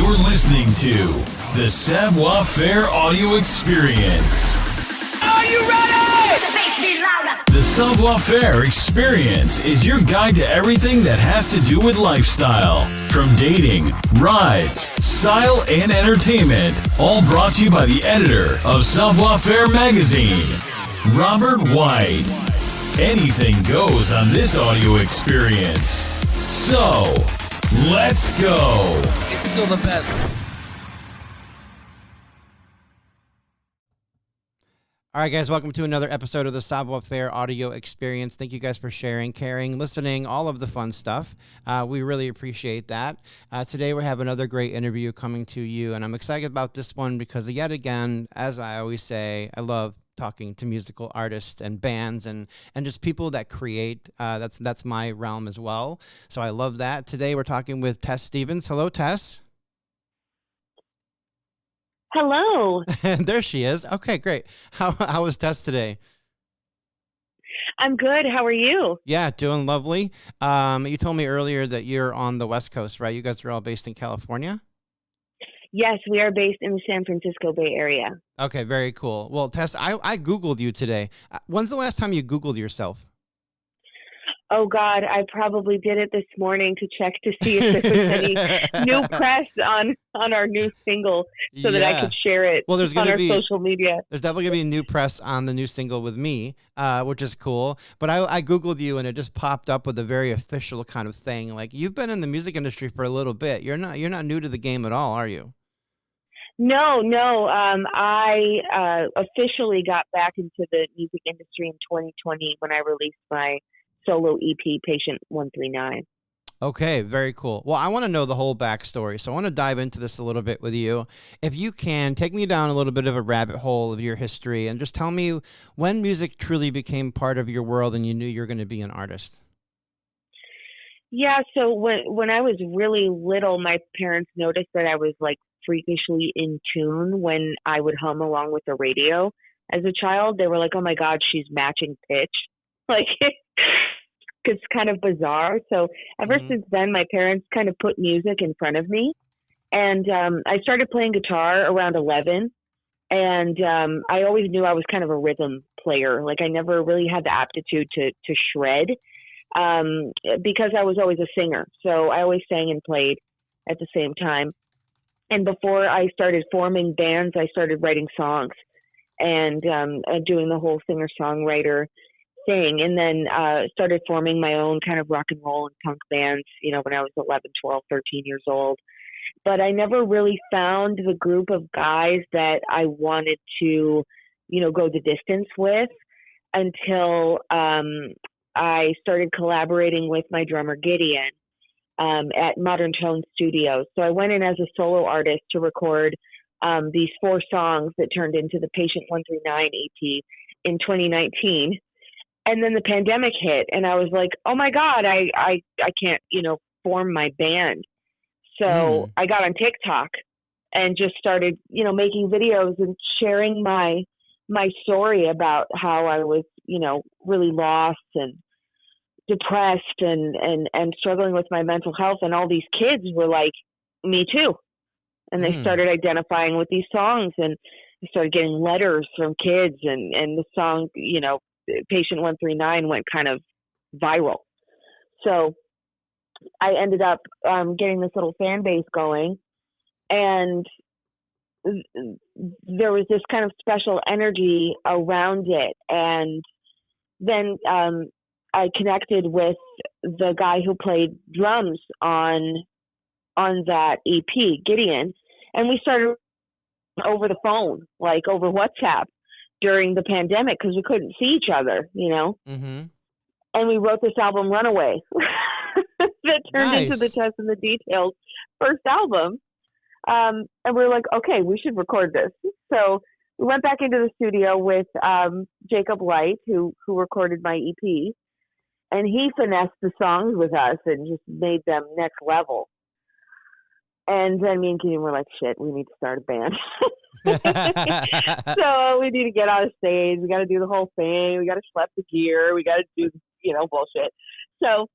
You're listening to the Savoir Faire Audio Experience. Are you ready? The Savoir Faire Experience is your guide to everything that has to do with lifestyle. From dating, rides, style, and entertainment. All brought to you by the editor of Savoir Faire magazine, Robert White. Anything goes on this audio experience. So, let's go. It's still the best. All right, guys, welcome to another episode of the Savoir Faire Audio Experience. Thank you guys for sharing, caring, listening, all of the fun stuff. We really appreciate that. Today, we have another great interview coming to you, and I'm excited about this one because, yet again, as I always say, I love talking to musical artists and bands and just people that create. That's my realm as well. So I love that. Today, we're talking with Tess Stevens. Hello, Tess. Hello. There she is. Okay, great. How was Tess today? I'm good. How are you? Yeah, doing lovely. You told me earlier that you're on the West Coast, right? You guys are all based in California? Yes, we are based in the San Francisco Bay Area. Okay, very cool. Well, Tess, I Googled you today. When's the last time you Googled yourself? Oh, God, I probably did it this morning to check to see if there was any new press on our new single so that I could share it on our social media. There's definitely going to be new press on the new single with me, which is cool. But I Googled you, and it just popped up with a very official kind of thing. Like, you've been in the music industry for a little bit. You're not new to the game at all, are you? No. I officially got back into the music industry in 2020 when I released my solo EP, Patient 139. Okay, very cool. Well, I want to know the whole backstory, so I want to dive into this a little bit with you. If you can, take me down a little bit of a rabbit hole of your history and just tell me when music truly became part of your world and you knew you were going to be an artist. Yeah, so when I was really little, my parents noticed that I was like freakishly in tune when I would hum along with the radio. As a child, they were like, "Oh my God, she's matching pitch." Like, it's kind of bizarre. So ever since then, my parents kind of put music in front of me. And I started playing guitar around 11. And I always knew I was kind of a rhythm player. Like, I never really had the aptitude to shred because I was always a singer. So I always sang and played at the same time. And before I started forming bands, I started writing songs and doing the whole singer-songwriter thing, and then started forming my own kind of rock and roll and punk bands, when I was 11, 12, 13 years old. But I never really found the group of guys that I wanted to, go the distance with until I started collaborating with my drummer Gideon at Modern Tone Studios. So I went in as a solo artist to record these 4 songs that turned into the Patient 139 EP in 2019. And then the pandemic hit, and I was like, "Oh my God, I can't, form my band." So I got on TikTok and just started, making videos and sharing my story about how I was, really lost and depressed and struggling with my mental health. And all these kids were like, "Me too." And they started identifying with these songs, and I started getting letters from kids, and the song, Patient 139 went kind of viral. So I ended up getting this little fan base going, and there was this kind of special energy around it. And then I connected with the guy who played drums on that EP, Gideon, and we started over the phone, like over WhatsApp, during the pandemic because we couldn't see each other, And we wrote this album, Runaway, that turned into the Tess and the Details first album. And we were like, okay, we should record this. So we went back into the studio with Jacob Light, who recorded my EP, and he finessed the songs with us and just made them next level. And then me and Gideon were like, shit, we need to start a band. So we need to get on stage. We got to do the whole thing. We got to schlep the gear. We got to do, bullshit. So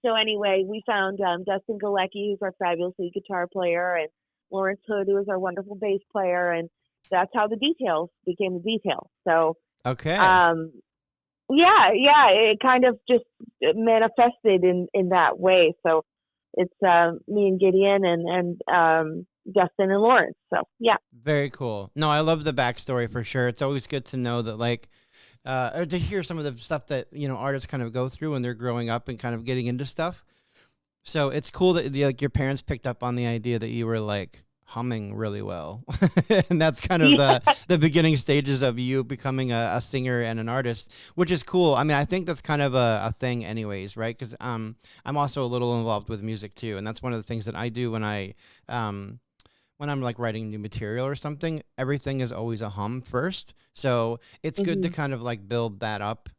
So anyway, we found Dustin Galecki, who's our fabulous lead guitar player, and Lawrence Hood, who is our wonderful bass player, and that's how the Details became the Details. So, Okay. yeah, it kind of just manifested in that way. So it's me and Gideon and Dustin and Lawrence. So yeah. Very cool. No, I love the backstory for sure. It's always good to know that, like, or to hear some of the stuff that, you know, artists kind of go through when they're growing up and kind of getting into stuff. So it's cool that like your parents picked up on the idea that you were like humming really well. And that's kind of the beginning stages of you becoming a singer and an artist, which is cool. I mean, I think that's kind of a thing anyways, right? Because I'm also a little involved with music too. And that's one of the things that I do when I'm like writing new material or something. Everything is always a hum first. So it's good to kind of like build that up.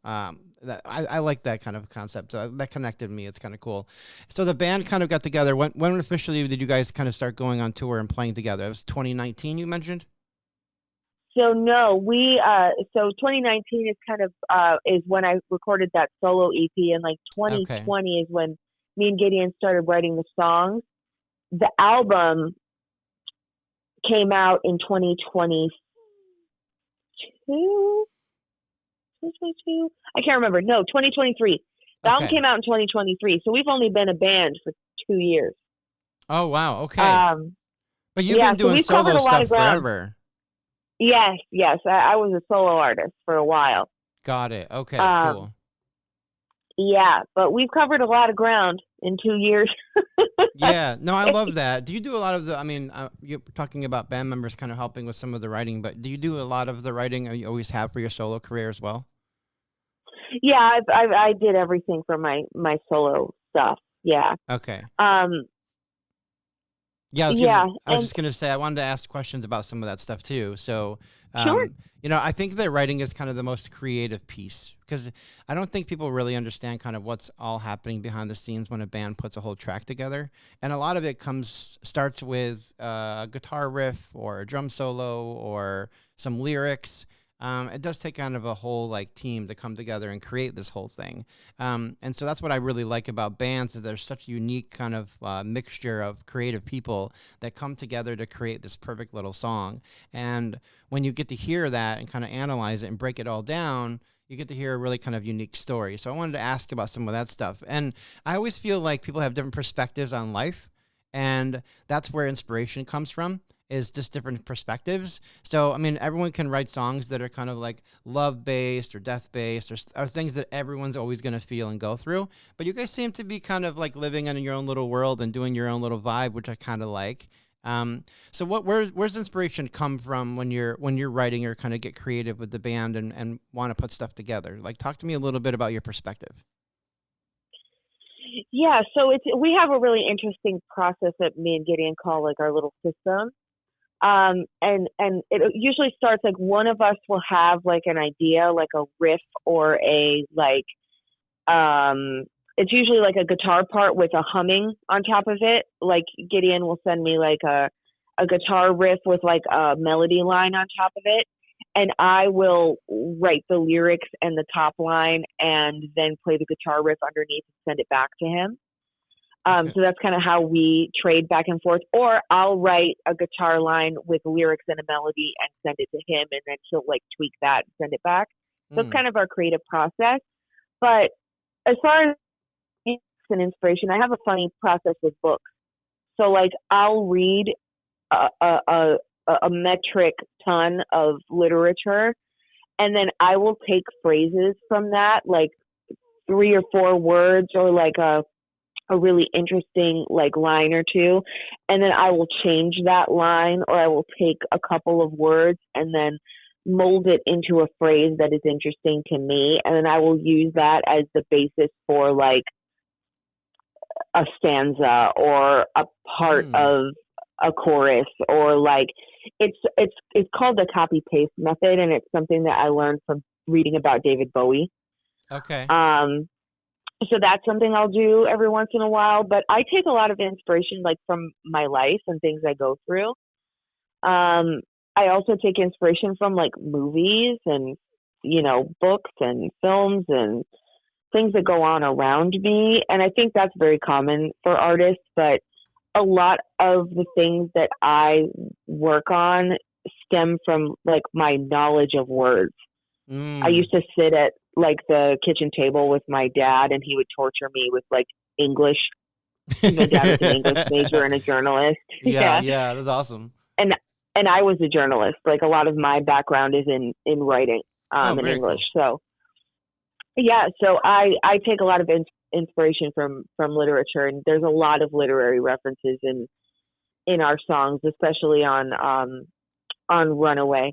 That I like that kind of concept. That connected me. It's kind of cool. So the band kind of got together. When officially did you guys kind of start going on tour and playing together? It was 2019 you mentioned? So no, so 2019 is kind of is when I recorded that solo EP, and like 2020 is when me and Gideon started writing the songs. The album came out in 2022. I can't remember. No, 2023. The album came out in 2023. So we've only been a band for 2 years. Oh, wow. Okay. But you've been doing solo stuff forever. Yes. I was a solo artist for a while. Got it. Okay, cool. Yeah, but we've covered a lot of ground in 2 years. Yeah, no, I love that. Do you do a lot of the, I mean, you're talking about band members kind of helping with some of the writing, but do you do a lot of the writing you always have for your solo career as well? Yeah, I did everything for my solo stuff. Yeah. Okay. Yeah, I was just going to say, I wanted to ask questions about some of that stuff too. So, sure. You know, I think that writing is kind of the most creative piece, because I don't think people really understand kind of what's all happening behind the scenes when a band puts a whole track together. And a lot of it starts with a guitar riff or a drum solo or some lyrics. It does take kind of a whole like team to come together and create this whole thing. And so that's what I really like about bands, is there's such a unique kind of mixture of creative people that come together to create this perfect little song. And when you get to hear that and kind of analyze it and break it all down, you get to hear a really kind of unique story. So I wanted to ask about some of that stuff. And I always feel like people have different perspectives on life, and that's where inspiration comes from, is just different perspectives. So, I mean, everyone can write songs that are kind of like love-based or death-based or things that everyone's always going to feel and go through. But you guys seem to be kind of like living in your own little world and doing your own little vibe, which I kind of like. So where's inspiration come from when you're writing or kind of get creative with the band and want to put stuff together? Like, talk to me a little bit about your perspective. Yeah, so we have a really interesting process that me and Gideon call like our little system. And it usually starts like one of us will have like an idea, like a riff or a like, it's usually like a guitar part with a humming on top of it. Like Gideon will send me like a guitar riff with like a melody line on top of it. And I will write the lyrics and the top line and then play the guitar riff underneath and send it back to him. So that's kind of how we trade back and forth. Or I'll write a guitar line with lyrics and a melody and send it to him, and then he'll like tweak that and send it back. So it's kind of our creative process. But as far as an inspiration, I have a funny process with books. So like I'll read a metric ton of literature, and then I will take phrases from that, like 3 or 4 words or like a really interesting like line or two, and then I will change that line, or I will take a couple of words and then mold it into a phrase that is interesting to me, and then I will use that as the basis for like a stanza or a part of a chorus, or like it's called the copy paste method, and it's something that I learned from reading about David Bowie. Okay. So that's something I'll do every once in a while, but I take a lot of inspiration like from my life and things I go through. I also take inspiration from like movies and, you know, books and films and things that go on around me. And I think that's very common for artists, but a lot of the things that I work on stem from like my knowledge of words. I used to sit at like the kitchen table with my dad, and he would torture me with like English. My dad was an English major and a journalist. Yeah, that's awesome. And I was a journalist. Like a lot of my background is in writing in English. Cool. So yeah, so I take a lot of inspiration from literature, and there's a lot of literary references in our songs, especially on Runaway.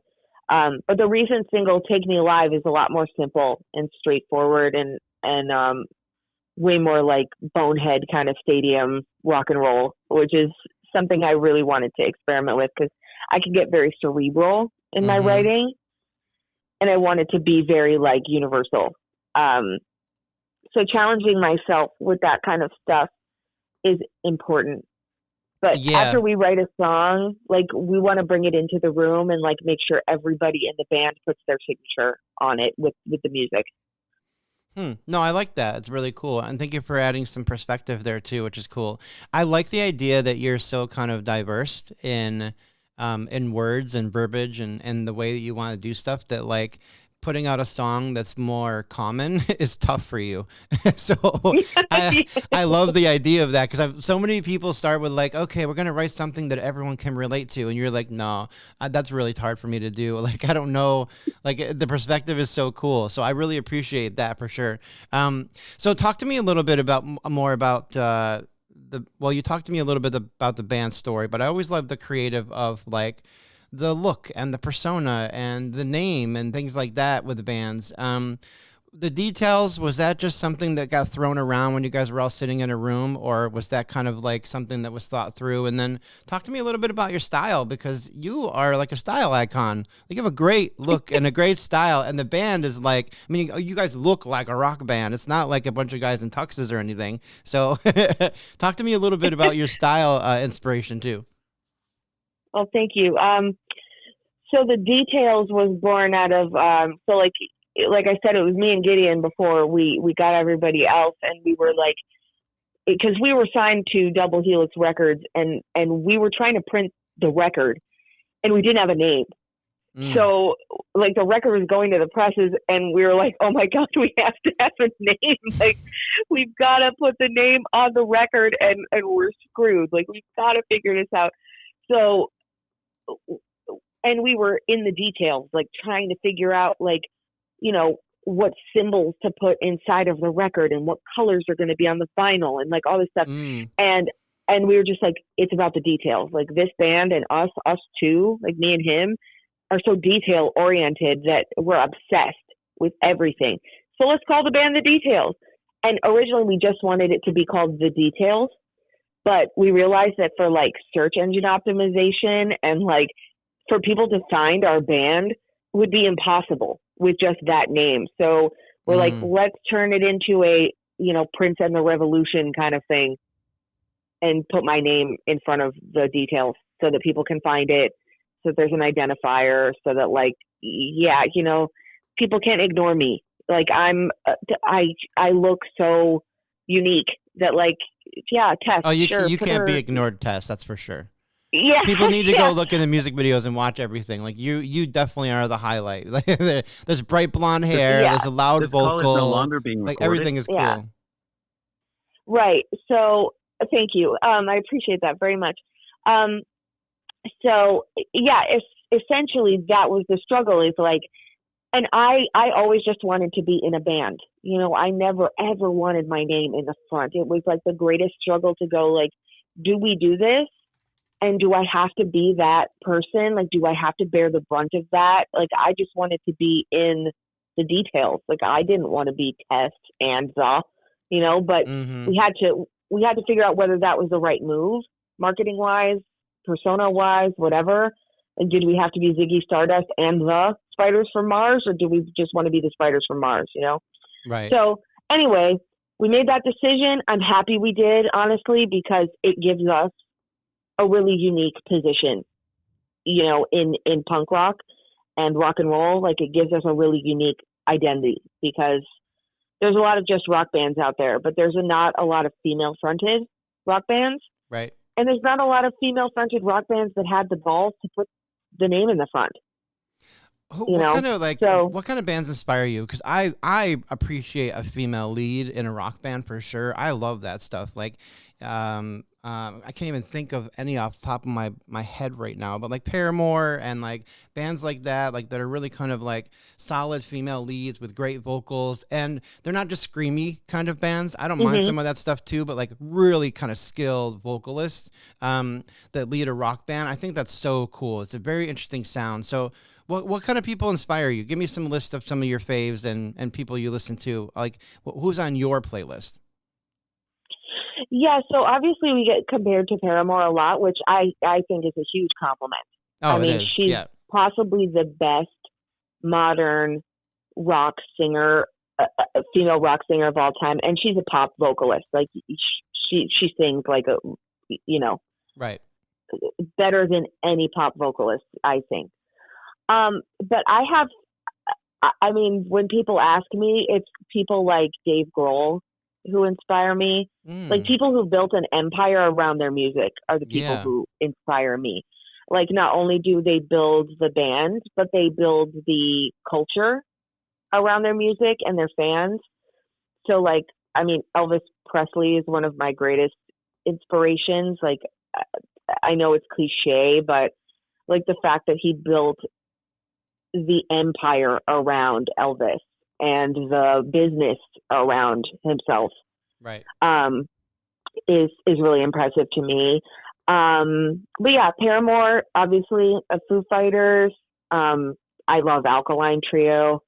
But the recent single "Take Me Alive" is a lot more simple and straightforward, and way more like bonehead kind of stadium rock and roll, which is something I really wanted to experiment with because I can get very cerebral in my writing, and I want it to be very like universal. So challenging myself with that kind of stuff is important. But after we write a song, like we want to bring it into the room and like make sure everybody in the band puts their signature on it with the music. No, I like that. It's really cool. And thank you for adding some perspective there too, which is cool. I like the idea that you're so kind of diverse in words and verbiage and the way that you want to do stuff, that like putting out a song that's more common is tough for you. So I love the idea of that, because so many people start with like, okay, we're going to write something that everyone can relate to. And you're like, no, that's really hard for me to do. Like, I don't know, like the perspective is so cool. So I really appreciate that for sure. So talk to me a little bit more about you talked to me a little bit about the band story, but I always love the creative of like the look and the persona and the name and things like that with the bands. The details, was that just something that got thrown around when you guys were all sitting in a room, or was that kind of like something that was thought through? And then talk to me a little bit about your style, because you are like a style icon. You have a great look and a great style, and the band is like, I mean, you guys look like a rock band. It's not like a bunch of guys in tuxes or anything. So talk to me a little bit about your style inspiration too. Well, thank you. So the details was born out of, so like I said, it was me and Gideon before we got everybody else, and we were like, because we were signed to Double Helix Records, and we were trying to print the record, and we didn't have a name. So like the record was going to the presses, and we were like, oh my God, we have to have a name. Like we've got to put the name on the record, and we're screwed. Like we've got to figure this out. So, and we were in the details, like trying to figure out like, you know, what symbols to put inside of the record and what colors are going to be on the vinyl and like all this stuff. And we were just like, it's about the details. Like this band and us too, like me and him are so detail oriented that we're obsessed with everything. So let's call the band The Details. And originally we just wanted it to be called The Details, but we realized that for like search engine optimization and like for people to find our band would be impossible with just that name. So we're like, let's turn it into a, you know, Prince and the Revolution kind of thing and put my name in front of The Details so that people can find it, so that there's an identifier, so that like, yeah, you know, people can't ignore me. Like I look so unique that like, yeah, Tess. Oh, you sure, can't be ignored, Tess. That's for sure. Yeah, people need to go look in the music videos and watch everything. Like you definitely are the highlight. There's bright blonde hair. There's a loud vocal. Call is no longer being recorded. Like everything is cool. Yeah. Right. So thank you. I appreciate that very much. So yeah, essentially that was the struggle. Is like, and I always just wanted to be in a band. You know, I never ever wanted my name in the front. It was like the greatest struggle to go like, do we do this? And do I have to be that person? Like, do I have to bear the brunt of that? Like, I just wanted to be in the details. Like, I didn't want to be Tess and you know, but we had to figure out whether that was the right move, marketing wise, persona wise, whatever. And did we have to be Ziggy Stardust and the Spiders from Mars, or do we just want to be the Spiders from Mars, you know? Right. So anyway, we made that decision. I'm happy we did, honestly, because it gives us a really unique position, you know, in punk rock and rock and roll. Like it gives us a really unique identity, because there's a lot of just rock bands out there, but there's not a lot of female fronted rock bands. Right. And there's not a lot of female fronted rock bands that had the balls to put the name in the front. What kind of bands inspire you? Because I appreciate a female lead in a rock band for sure. I love that stuff. Like, I can't even think of any off the top of my head right now, but like Paramore and like bands like that are really kind of like solid female leads with great vocals, and they're not just screamy kind of bands. I don't mind some of that stuff too, but like really kind of skilled vocalists that lead a rock band. I think that's so cool. It's a very interesting sound. So what kind of people inspire you? Give me some list of some of your faves and people you listen to. Like who's on your playlist? Yeah, so obviously we get compared to Paramore a lot, which I think is a huge compliment. Oh, I mean, it is. she's possibly the best modern rock singer, female rock singer of all time, and she's a pop vocalist. Like she sings like right, better than any pop vocalist, I think. But I mean, when people ask me, it's people like Dave Grohl who inspire me. Like people who built an empire around their music are the people who inspire me. Like not only do they build the band, but they build the culture around their music and their fans. So like, I mean, Elvis Presley is one of my greatest inspirations. Like, I know it's cliche, but like the fact that he built the empire around Elvis and the business around himself, right, is really impressive to me. But yeah, Paramore, obviously, Foo Fighters. I love Alkaline Trio.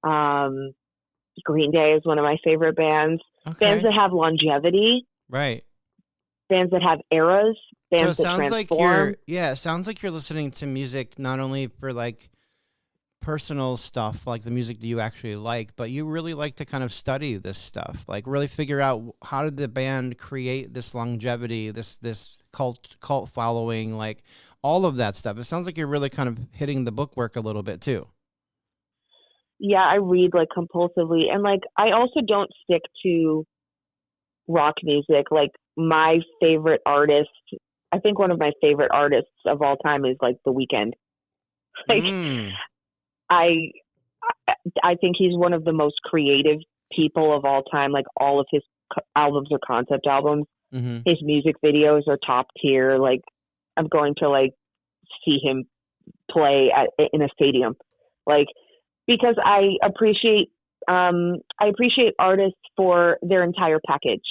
Green Day is one of my favorite bands. Okay. Bands that have longevity. Right. Bands that have eras. Bands so it that sounds transform. it sounds like you're listening to music not only for like personal stuff, like the music that you actually like, but you really like to kind of study this stuff, like really figure out how did the band create this longevity, this cult following, like all of that stuff. It sounds like you're really kind of hitting the bookwork a little bit too. Yeah, I read like compulsively, and like I also don't stick to rock music. Like my favorite artist, I think one of my favorite artists of all time is like The Weeknd. Like I think he's one of the most creative people of all time. Like all of his albums are concept albums. His music videos are top tier. Like I'm going to like see him play in a stadium, like because I appreciate artists for their entire package.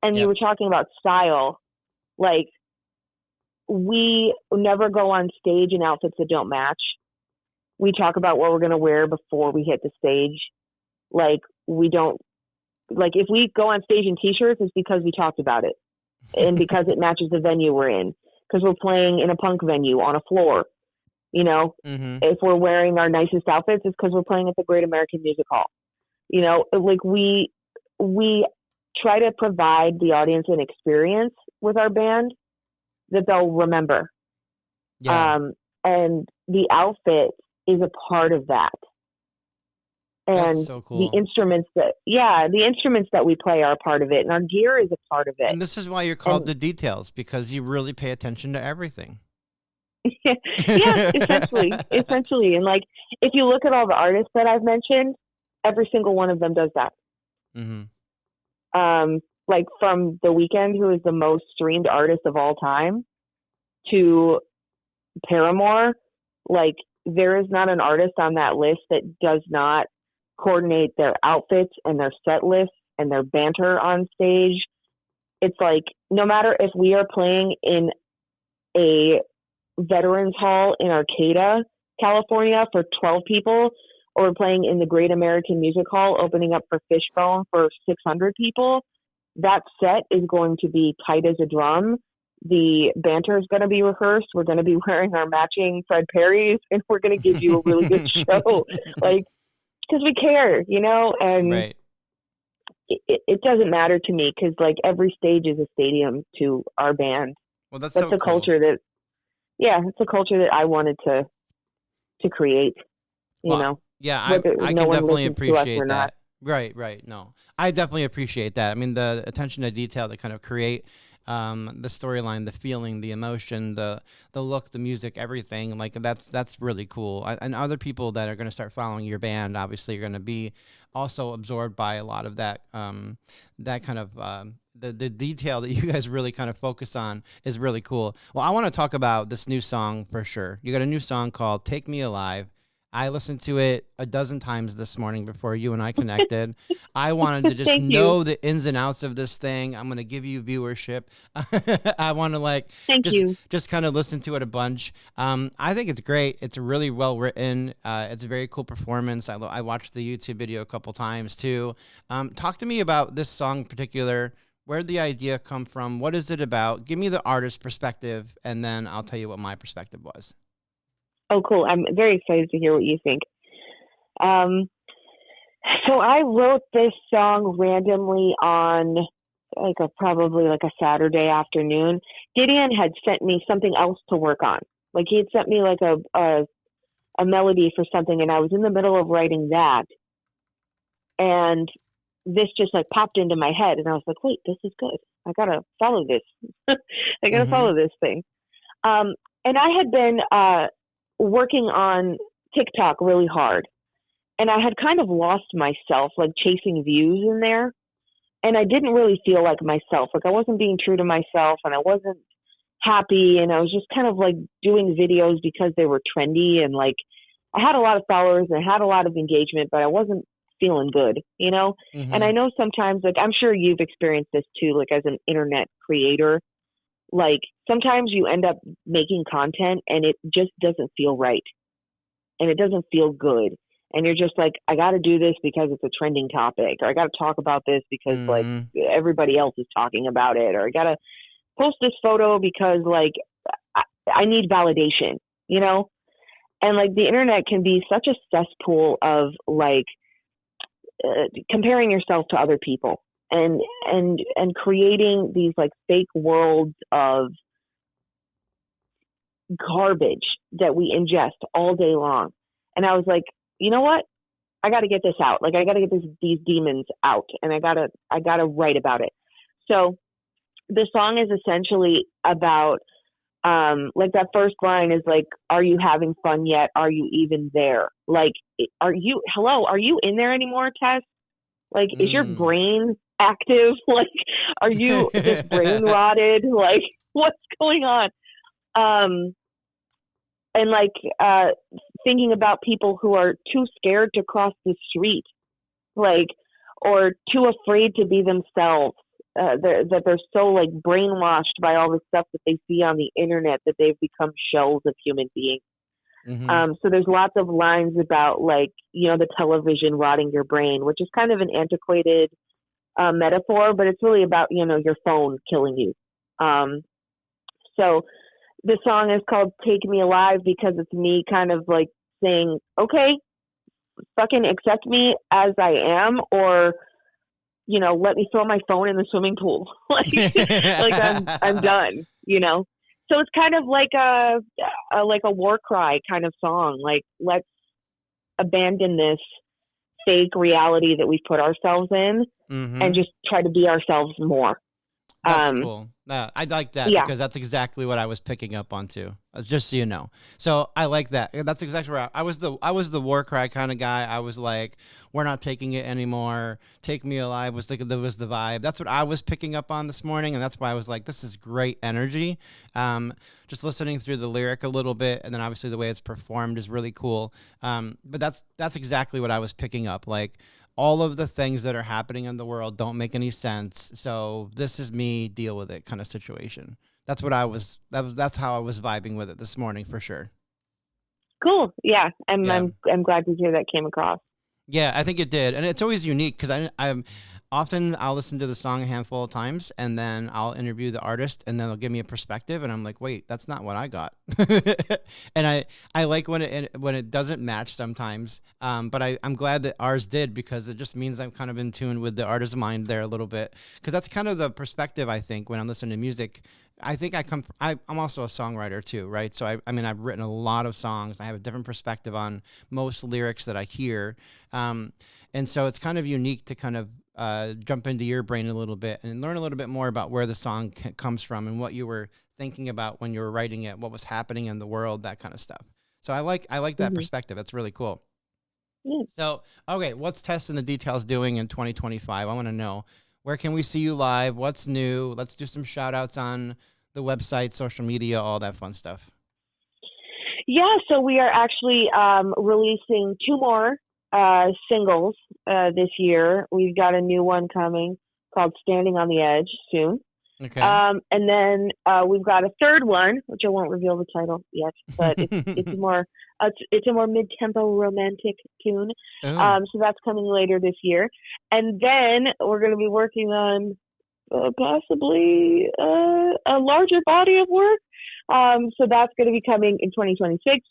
And you were talking about style, like we never go on stage in outfits that don't match. We talk about what we're going to wear before we hit the stage. Like we don't, like if we go on stage in t-shirts, it's because we talked about it and because it matches the venue we're in, because we're playing in a punk venue on a floor. You know, if we're wearing our nicest outfits, it's because we're playing at the Great American Music Hall. You know, like we try to provide the audience an experience with our band that they'll remember. Yeah. And the outfit is a part of that. And that's so cool. the instruments that we play are a part of it, and our gear is a part of it. And this is why you're called the details, because you really pay attention to everything. Yeah, essentially. And like, if you look at all the artists that I've mentioned, every single one of them does that. Like from The Weeknd, who is the most streamed artist of all time, to Paramore, like there is not an artist on that list that does not coordinate their outfits and their set lists and their banter on stage. It's like, no matter if we are playing in a Veterans Hall in Arcata, California for 12 people, or we're playing in the Great American Music Hall opening up for Fishbone for 600 people, that set is going to be tight as a drum. The banter is going to be rehearsed. We're going to be wearing our matching Fred Perrys, and we're going to give you a really good show. Like, because we care, you know? And right. it doesn't matter to me, because like every stage is a stadium to our band. Well, that's so the cool. culture that, it's a culture that I wanted to create, you know? Yeah, I can definitely appreciate that. Right, right. No, I definitely appreciate that. I mean, the attention to detail to kind of create the storyline, the feeling, the emotion, the look, the music, everything. Like that's really cool. And other people that are going to start following your band, obviously, are going to be also absorbed by a lot of that. That kind of the detail that you guys really kind of focus on is really cool. Well, I want to talk about this new song for sure. You got a new song called "Take Me Alive." I listened to it a dozen times this morning before you and I connected. I wanted to just Thank you. know the ins and outs of this thing. I'm going to give you viewership. I want to like Thank you. just kind of listen to it a bunch. I think it's great. It's really well written. It's a very cool performance. I watched the YouTube video a couple times too. Talk to me about this song in particular. Where'd the idea come from? What is it about? Give me the artist perspective, and then I'll tell you what my perspective was. Oh, cool. I'm very excited to hear what you think. So I wrote this song randomly on probably like a Saturday afternoon. Gideon had sent me something else to work on. Like he had sent me like a melody for something, and I was in the middle of writing that. And this just like popped into my head, and I was like, wait, this is good. I got to follow this. I got to follow this thing. And I had been working on TikTok really hard, and I had kind of lost myself, like chasing views in there, and I didn't really feel like myself. Like I wasn't being true to myself, and I wasn't happy, and I was just kind of like doing videos because they were trendy, and like I had a lot of followers and I had a lot of engagement, but I wasn't feeling good, you know? Mm-hmm. And I know sometimes, like I'm sure you've experienced this too, like as an internet creator, like sometimes you end up making content and it just doesn't feel right, and it doesn't feel good, and you're just like, I got to do this because it's a trending topic, or I got to talk about this because like everybody else is talking about it, or I got to post this photo because like I need validation, you know? And like the internet can be such a cesspool of like comparing yourself to other people, and creating these like fake worlds of garbage that we ingest all day long. And I was like, you know what? I got to get this out. Like I got to get these demons out, and I got to write about it. So the song is essentially about like that first line is like, are you having fun yet? Are you even there? Like, are you in there anymore, Tess? Like, is your brain active? Like, are you just brain rotted? Like, what's going on? And like thinking about people who are too scared to cross the street, like, or too afraid to be themselves. That they're so like brainwashed by all the stuff that they see on the internet that they've become shells of human beings. Mm-hmm. So there's lots of lines about like, you know, the television rotting your brain, which is kind of an antiquated metaphor, but it's really about, you know, your phone killing you. So the song is called Take Me Alive because it's me kind of like saying, okay, fucking accept me as I am, or, you know, let me throw my phone in the swimming pool. like I'm done, you know? So it's kind of like a war cry kind of song. Like, let's abandon this fake reality that we've put ourselves in, and just try to be ourselves more. That's cool. I like that because that's exactly what I was picking up on too. Just so you know. So I like that. That's exactly where I was the war cry kind of guy. I was like, we're not taking it anymore. Take Me Alive was the vibe. That's what I was picking up on this morning, and that's why I was like, this is great energy. Just listening through the lyric a little bit, and then obviously the way it's performed is really cool. But that's exactly what I was picking up. Like, all of the things that are happening in the world don't make any sense. So this is me, deal with it kind of situation. That's how I was vibing with it this morning for sure. Cool. Yeah. I'm glad to hear that came across. Yeah, I think it did. And it's always unique because often I'll listen to the song a handful of times and then I'll interview the artist and then they'll give me a perspective and I'm like, wait, that's not what I got. And I like when it doesn't match sometimes. But I'm glad that ours did, because it just means I'm kind of in tune with the artist's mind there a little bit. Because that's kind of the perspective, I think, when I'm listening to music. I think I'm also a songwriter too, right? So I mean, I've written a lot of songs. I have a different perspective on most lyrics that I hear. And so it's kind of unique to kind of jump into your brain a little bit and learn a little bit more about where the song comes from and what you were thinking about when you were writing it, what was happening in the world, that kind of stuff. So I like that perspective. That's really cool. Yeah. So, okay, what's Tess in the Details doing in 2025? I want to know, where can we see you live? What's new? Let's do some shout outs on the website, social media, all that fun stuff. Yeah, so we are actually releasing 2 more singles this year. We've got a new one coming called Standing on the Edge soon. Okay. And then we've got a third one, which I won't reveal the title yet, but it's a more mid-tempo romantic tune. Oh. So that's coming later this year. And then we're going to be working on possibly a larger body of work. So that's going to be coming in 2026.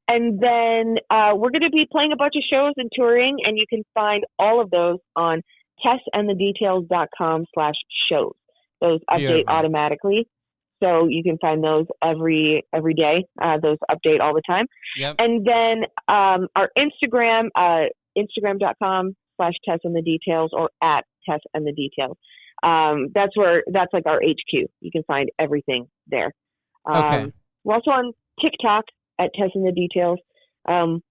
And then we're going to be playing a bunch of shows and touring, and you can find all of those on tessandthedetails.com/shows. Those update automatically. So you can find those every day. Those update all the time. Yep. And then our Instagram, instagram.com/tessandthedetails or @tessandthedetails. That's like our HQ. You can find everything there. Okay. We're also on TikTok @tessandthedetails,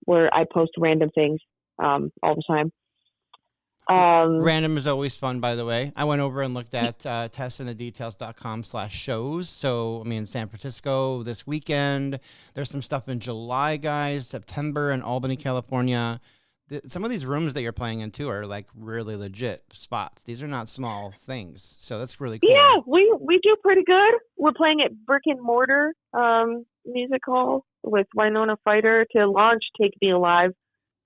where I post random things all the time. Random is always fun, by the way. I went over and looked at tessandthedetails.com/shows. So I'm in San Francisco this weekend. There's some stuff in July, guys, September in Albany, California. Some of these rooms that you're playing in too are like really legit spots. These are not small things. So that's really cool. Yeah, we do pretty good. We're playing at Brick and Mortar Music Hall with Winona Fighter to launch Take Me Alive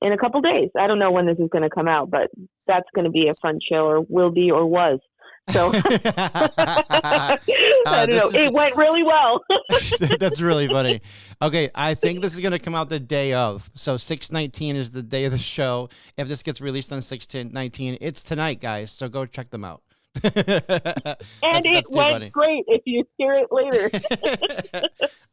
in a couple days. I don't know when this is going to come out, but that's going to be a fun show, or will be, or was. So I don't know. It went really well. That's really funny. Okay, I think this is going to come out the day of. So 6/19 is the day of the show. If this gets released on 6/19, it's tonight, guys. So go check them out. And it went great if you hear it later.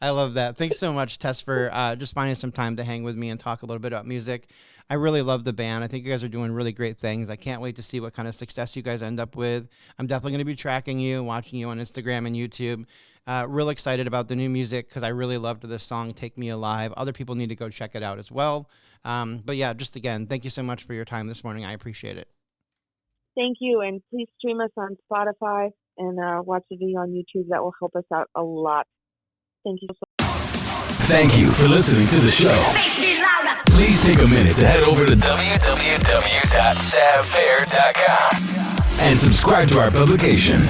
I love that. Thanks so much, Tess, for just finding some time to hang with me and talk a little bit about music. I really love the band. I think you guys are doing really great things. I can't wait to see what kind of success you guys end up with. I'm definitely going to be tracking you, watching you on Instagram and YouTube. Real excited about the new music because I really loved this song, Take Me Alive. Other people need to go check it out as well. But yeah, just again, thank you so much for your time this morning. I appreciate it. Thank you, and please stream us on Spotify and watch the video on YouTube. That will help us out a lot. Thank you so much. Thank you for listening to the show. Please take a minute to head over to www.savfair.com and subscribe to our publication.